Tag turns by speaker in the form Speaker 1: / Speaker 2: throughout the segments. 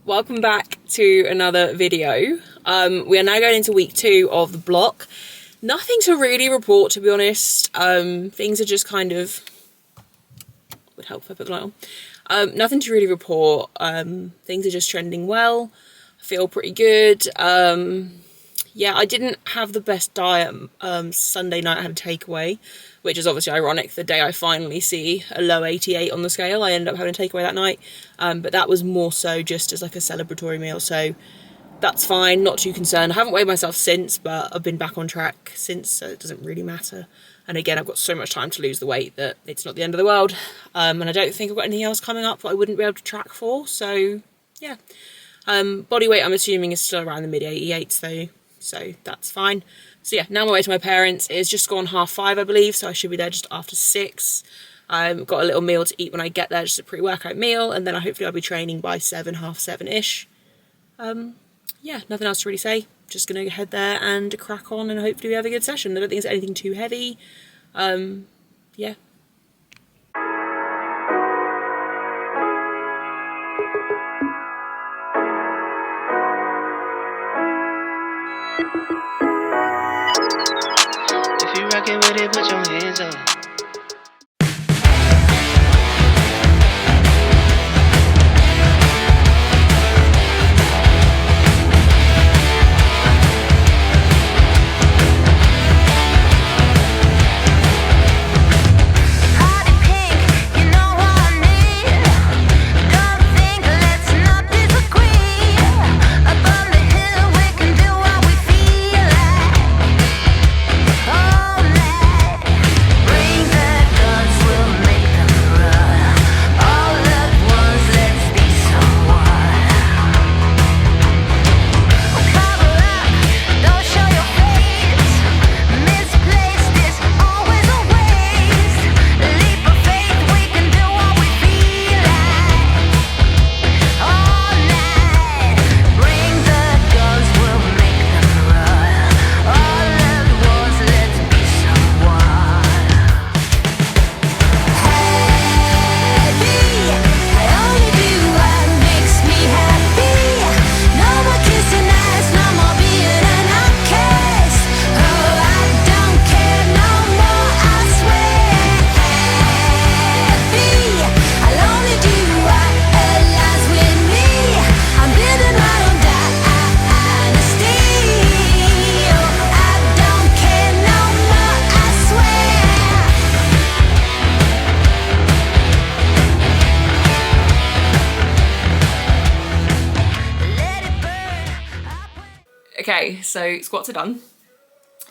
Speaker 1: Welcome back to another video. We are now going into week 2 of the block. Nothing to really report, to be honest. Things are just kind of... would help if I put the light on. Nothing to really report. Things are just trending well. I feel pretty good. Yeah, I didn't have the best diet. Sunday night I had a takeaway, which is obviously ironic. The day I finally see a low 88 on the scale, I ended up having a takeaway that night. But that was more so just as like a celebratory meal, so that's fine, not too concerned. I haven't weighed myself since, but I've been back on track since, so it doesn't really matter. And again, I've got so much time to lose the weight that it's not the end of the world. And I don't think I've got anything else coming up that I wouldn't be able to track for, so yeah. Body weight, I'm assuming, is still around the mid 88s though, so that's fine. So yeah, now I'm away to my parents. It's just gone 5:30, I believe, so I should be there just after 6. Got a little meal to eat when I get there, just a pre-workout meal, and then hopefully I'll be training by 7, 7:30-ish. Yeah, nothing else to really say. Just gonna head there and crack on, and hopefully we have a good session. I don't think it's anything too heavy. Yeah.
Speaker 2: If you rockin' with it, put your hands up.
Speaker 1: Okay, so squats are done.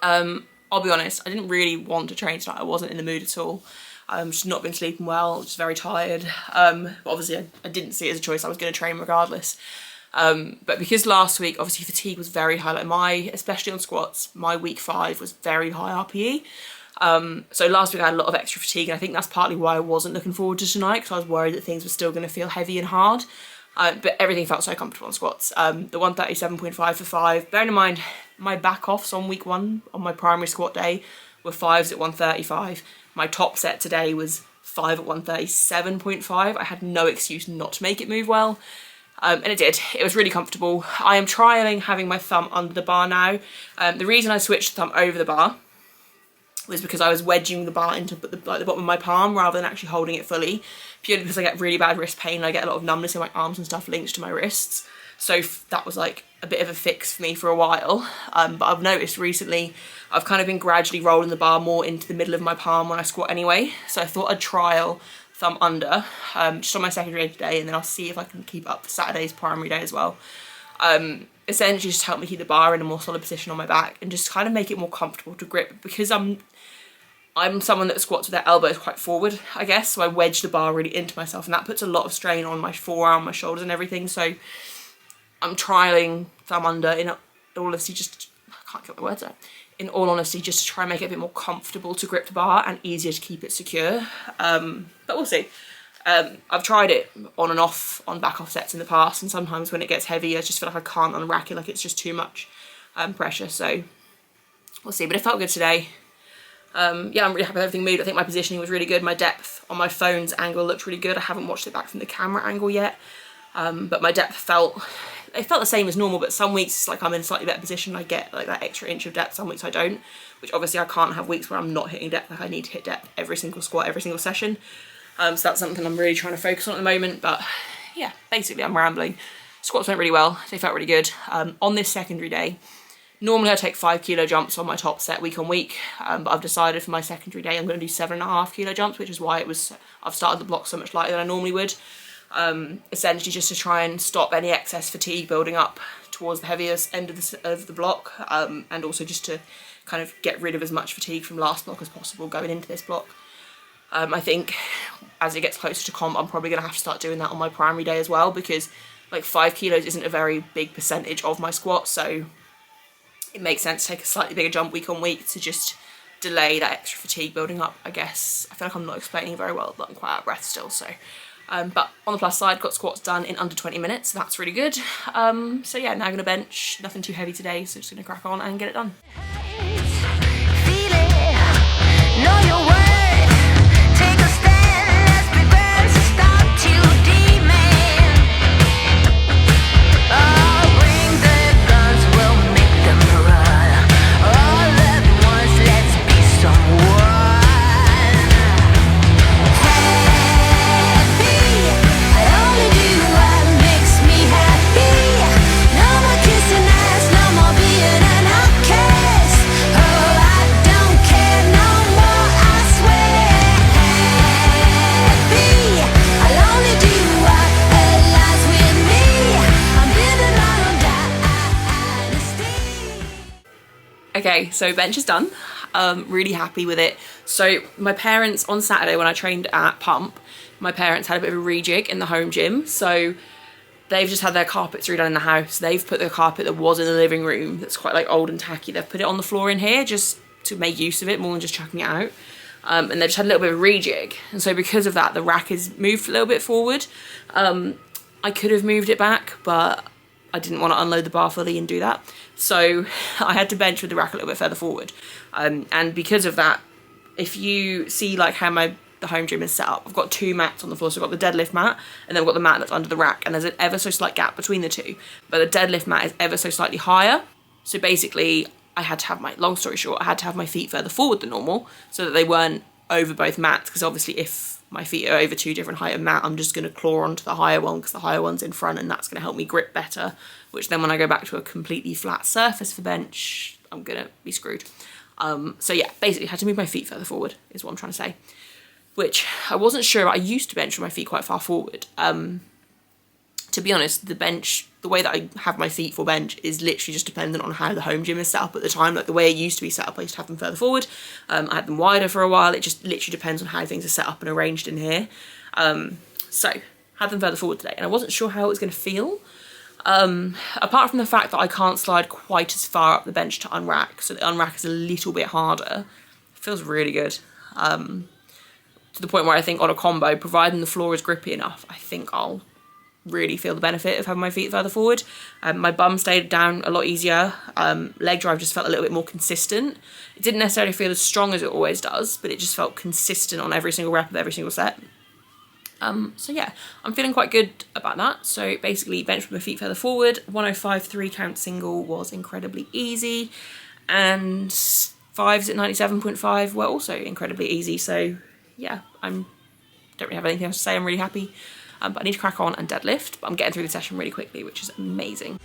Speaker 1: I'll be honest, I didn't really want to train tonight. I wasn't in the mood at all. Just not been sleeping well, just very tired. But obviously I didn't see it as a choice. I was going to train regardless. But because last week, obviously fatigue was very high, like especially on squats, my week 5 was very high RPE. So last week I had a lot of extra fatigue, and I think that's partly why I wasn't looking forward to tonight, because I was worried that things were still going to feel heavy and hard. But everything felt so comfortable on squats. The 137.5 for 5, bearing in mind my back offs on week 1 on my primary squat day were 5s at 135. My top set today was 5 at 137.5. I had no excuse not to make it move well. And it did. It was really comfortable. I am trialling having my thumb under the bar now. The reason I switched the thumb over the bar was because I was wedging the bar into the bottom of my palm rather than actually holding it fully, purely because I get really bad wrist pain and I get a lot of numbness in my arms and stuff linked to my wrists. So that was like a bit of a fix for me for a while. But I've noticed recently I've kind of been gradually rolling the bar more into the middle of my palm when I squat anyway. So I thought I'd trial thumb under, just on my secondary day today, and then I'll see if I can keep up for Saturday's primary day as well. Essentially just help me keep the bar in a more solid position on my back and just kind of make it more comfortable to grip, because I'm someone that squats with their elbows quite forward, I guess, so I wedge the bar really into myself, and that puts a lot of strain on my forearm, my shoulders and everything. So I'm trialling thumb under in all honesty, just, I can't get my words out, in all honesty, just to try and make it a bit more comfortable to grip the bar and easier to keep it secure. But we'll see. I've tried it on and off on back off sets in the past, and sometimes when it gets heavy I just feel like I can't unrack it, like it's just too much pressure, so we'll see. But it felt good today. Yeah, I'm really happy with everything moved. I think my positioning was really good. My depth on my phone's angle looked really good. I haven't watched it back from the camera angle yet. but my depth felt the same as normal, but some weeks like I'm in a slightly better position, I get like that extra inch of depth, some weeks I don't, which obviously I can't have weeks where I'm not hitting depth. Like I need to hit depth every single squat, every single session. So that's something I'm really trying to focus on at the moment. But yeah, basically I'm rambling. Squats went really well, they felt really good. On this secondary day, normally I take 5 kilo jumps on my top set week on week, but I've decided for my secondary day I'm going to do 7.5 kilo jumps, which is why I've started the block so much lighter than I normally would. Essentially just to try and stop any excess fatigue building up towards the heaviest end of the block, and also just to kind of get rid of as much fatigue from last block as possible going into this block. I think as it gets closer to comp, I'm probably going to have to start doing that on my primary day as well, because like 5 kilos isn't a very big percentage of my squat, so it makes sense to take a slightly bigger jump week on week to just delay that extra fatigue building up, I guess. I feel like I'm not explaining very well, but I'm quite out of breath still, so. But on the plus side, got squats done in under 20 minutes, so that's really good. So yeah, now I'm going to bench, nothing too heavy today, so just going to crack on and get it done. Okay, so bench is done. Really happy with it. So my parents, on Saturday when I trained at Pump, my parents had a bit of a rejig in the home gym. So they've just had their carpets redone in the house. They've put the carpet that was in the living room, that's quite like old and tacky, they've put it on the floor in here just to make use of it more than just chucking it out. And they've just had a little bit of a rejig. And so because of that, the rack has moved a little bit forward. I could have moved it back, but I didn't want to unload the bar fully and do that. So I had to bench with the rack a little bit further forward. And because of that, if you see like how the home gym is set up, I've got 2 mats on the floor. So I've got the deadlift mat, and then I've got the mat that's under the rack, and there's an ever so slight gap between the two. But the deadlift mat is ever so slightly higher. So basically I had to have long story short, I had to have my feet further forward than normal so that they weren't over both mats, because obviously if my feet are over 2 different height of mat, I'm just going to claw onto the higher one because the higher one's in front, and that's going to help me grip better, which then when I go back to a completely flat surface for bench, I'm going to be screwed. So yeah, basically I had to move my feet further forward is what I'm trying to say, which I wasn't sure about. I used to bench with my feet quite far forward. To be honest, the way that I have my feet for bench is literally just dependent on how the home gym is set up at the time. Like the way it used to be set up, I used to have them further forward. I had them wider for a while. It just literally depends on how things are set up and arranged in here. So had them further forward today, and I wasn't sure how it was going to feel. Apart from the fact that I can't slide quite as far up the bench to unrack, so the unrack is a little bit harder. It feels really good. To the point where I think on a combo, providing the floor is grippy enough, I think I'll really feel the benefit of having my feet further forward. My bum stayed down a lot easier. Leg drive just felt a little bit more consistent. It didn't necessarily feel as strong as it always does, but it just felt consistent on every single rep of every single set. So yeah, I'm feeling quite good about that. So basically bench with my feet further forward. 105 3 count single was incredibly easy, and 5s at 97.5 were also incredibly easy. So yeah, don't really have anything else to say. I'm really happy. But I need to crack on and deadlift, but I'm getting through the session really quickly, which is amazing.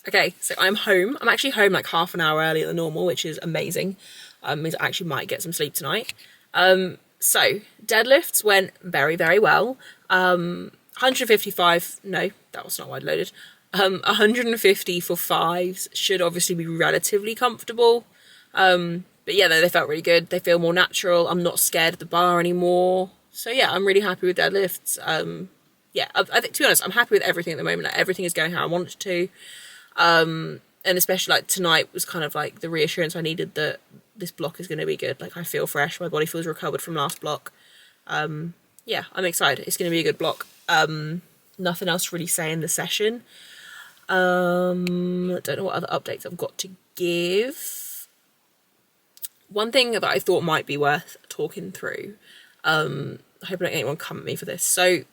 Speaker 1: Okay, so I'm home. I'm actually home like half an hour earlier than normal, which is amazing. Means I actually might get some sleep tonight. So deadlifts went very, very well. 155, no, that was not wide loaded. 150 for 5s should obviously be relatively comfortable. But yeah, they felt really good. They feel more natural. I'm not scared of the bar anymore. So yeah, I'm really happy with deadlifts. yeah, I think, to be honest, I'm happy with everything at the moment. Like, everything is going how I want it to. And especially like tonight was kind of like the reassurance I needed that this block is going to be good. Like, I feel fresh. My body feels recovered from last block. Yeah, I'm excited. It's going to be a good block. Nothing else to really say in the session. I don't know what other updates I've got to give. One thing that I thought might be worth talking through, I hope I don't get anyone come at me for this. So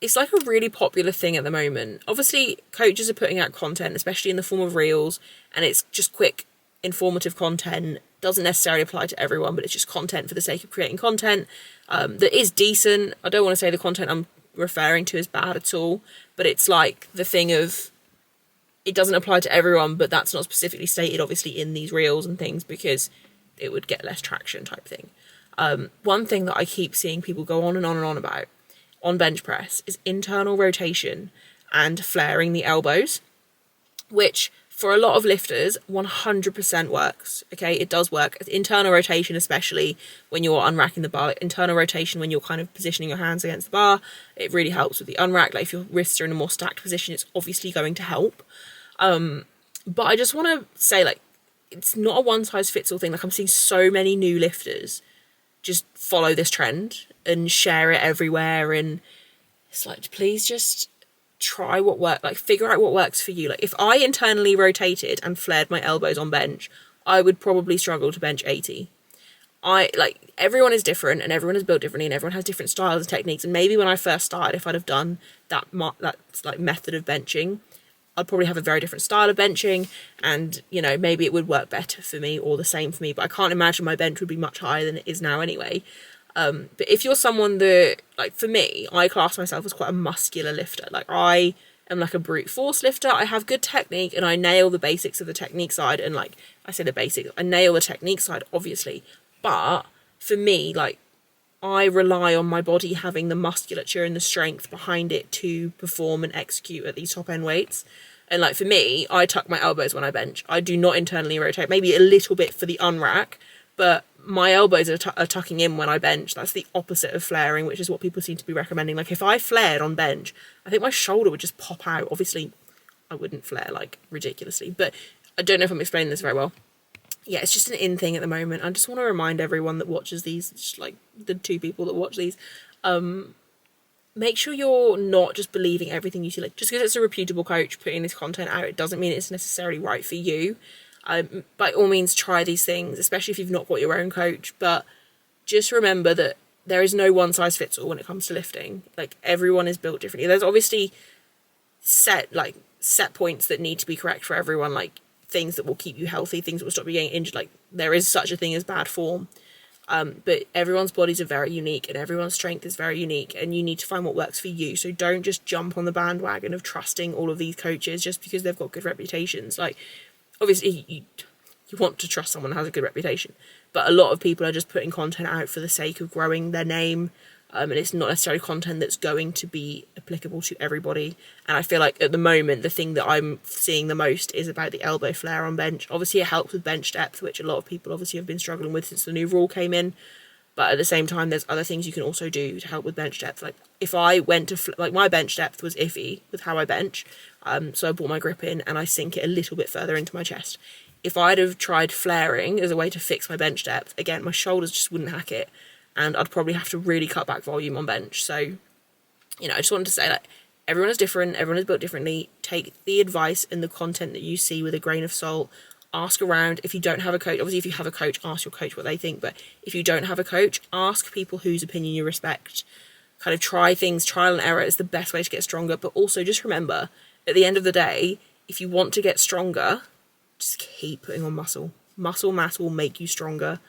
Speaker 1: it's like a really popular thing at the moment. Obviously, coaches are putting out content, especially in the form of reels, and it's just quick, informative content. Doesn't necessarily apply to everyone, but it's just content for the sake of creating content that is decent. I don't want to say the content I'm referring to is bad at all, but it's like the thing of, it doesn't apply to everyone, but that's not specifically stated obviously in these reels and things because it would get less traction type thing. One thing that I keep seeing people go on and on and on about on bench press is internal rotation and flaring the elbows, which for a lot of lifters 100% works. Okay, it does work. Internal rotation, especially when you're unracking the bar, like internal rotation when you're kind of positioning your hands against the bar, it really helps with the unrack. Like if your wrists are in a more stacked position, it's obviously going to help. But I just want to say, like, it's not a one-size-fits-all thing. Like, I'm seeing so many new lifters just follow this trend and share it everywhere, and it's like, please just try what works. Like, figure out what works for you. Like, if I internally rotated and flared my elbows on bench, I would probably struggle to bench 80. Everyone is different, and everyone is built differently, and everyone has different styles and techniques, and maybe when I first started, if I'd have done that like method of benching, I'd probably have a very different style of benching, and, you know, maybe it would work better for me or the same for me, but I can't imagine my bench would be much higher than it is now anyway. But if you're someone that, like, for me, I class myself as quite a muscular lifter. Like, I am like a brute force lifter. I have good technique, and I nail the basics of the technique side, and, like, I say the basics, I nail the technique side, obviously, but for me, like, I rely on my body having the musculature and the strength behind it to perform and execute at these top end weights. And like for me, I tuck my elbows when I bench. I do not internally rotate, maybe a little bit for the unrack, but my elbows are tucking in when I bench. That's the opposite of flaring, which is what people seem to be recommending. Like if I flared on bench, I think my shoulder would just pop out. Obviously, I wouldn't flare like ridiculously, but I don't know if I'm explaining this very well. Yeah, it's just an in thing at the moment. I just want to remind everyone that watches these, just like the 2 people that watch these, make sure you're not just believing everything you see. Like, just because it's a reputable coach putting this content out, it doesn't mean it's necessarily right for you. By all means, try these things, especially if you've not got your own coach. But just remember that there is no one size fits all when it comes to lifting. Like, everyone is built differently. There's obviously set points that need to be correct for everyone, like things that will keep you healthy, things that will stop you getting injured. Like, there is such a thing as bad form. But everyone's bodies are very unique, and everyone's strength is very unique, and you need to find what works for you. So don't just jump on the bandwagon of trusting all of these coaches just because they've got good reputations. Like, obviously you want to trust someone that has a good reputation, but a lot of people are just putting content out for the sake of growing their name, and it's not necessarily content that's going to be applicable to everybody. And I feel like at the moment, the thing that I'm seeing the most is about the elbow flare on bench. Obviously, it helps with bench depth, which a lot of people obviously have been struggling with since the new rule came in. But at the same time, there's other things you can also do to help with bench depth. Like, if I went to, my bench depth was iffy with how I bench. So I brought my grip in and I sink it a little bit further into my chest. If I'd have tried flaring as a way to fix my bench depth, again, my shoulders just wouldn't hack it. And I'd probably have to really cut back volume on bench. So, you know, I just wanted to say that everyone is different. Everyone is built differently. Take the advice and the content that you see with a grain of salt. Ask around. If you don't have a coach, obviously if you have a coach, ask your coach what they think. But if you don't have a coach, ask people whose opinion you respect. Kind of try things. Trial and error is the best way to get stronger. But also just remember, at the end of the day, if you want to get stronger, just keep putting on muscle. Muscle mass will make you stronger.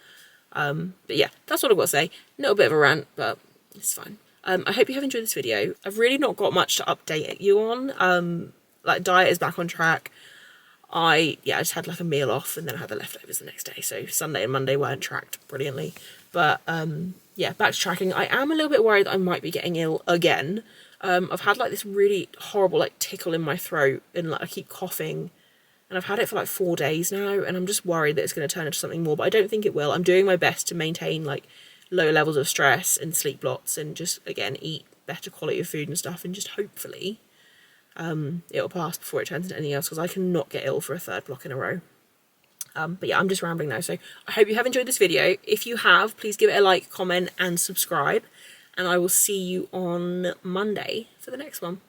Speaker 1: But yeah, that's what I've got to say. A little bit of a rant, but it's fine. I hope you have enjoyed this video. I've really not got much to update you on. Like, diet is back on track. I just had like a meal off, and then I had the leftovers the next day. So Sunday and Monday weren't tracked brilliantly. But yeah, back to tracking. I am a little bit worried that I might be getting ill again. I've had like this really horrible like tickle in my throat, and like I keep coughing. And I've had it for like 4 days now, and I'm just worried that it's going to turn into something more, but I don't think it will. I'm doing my best to maintain like low levels of stress and sleep lots, and just, again, eat better quality of food and stuff, and just hopefully it'll pass before it turns into anything else, because I cannot get ill for a third block in a row. But yeah, I'm just rambling now, so I hope you have enjoyed this video. If you have, please give it a like, comment and subscribe, and I will see you on Monday for the next one.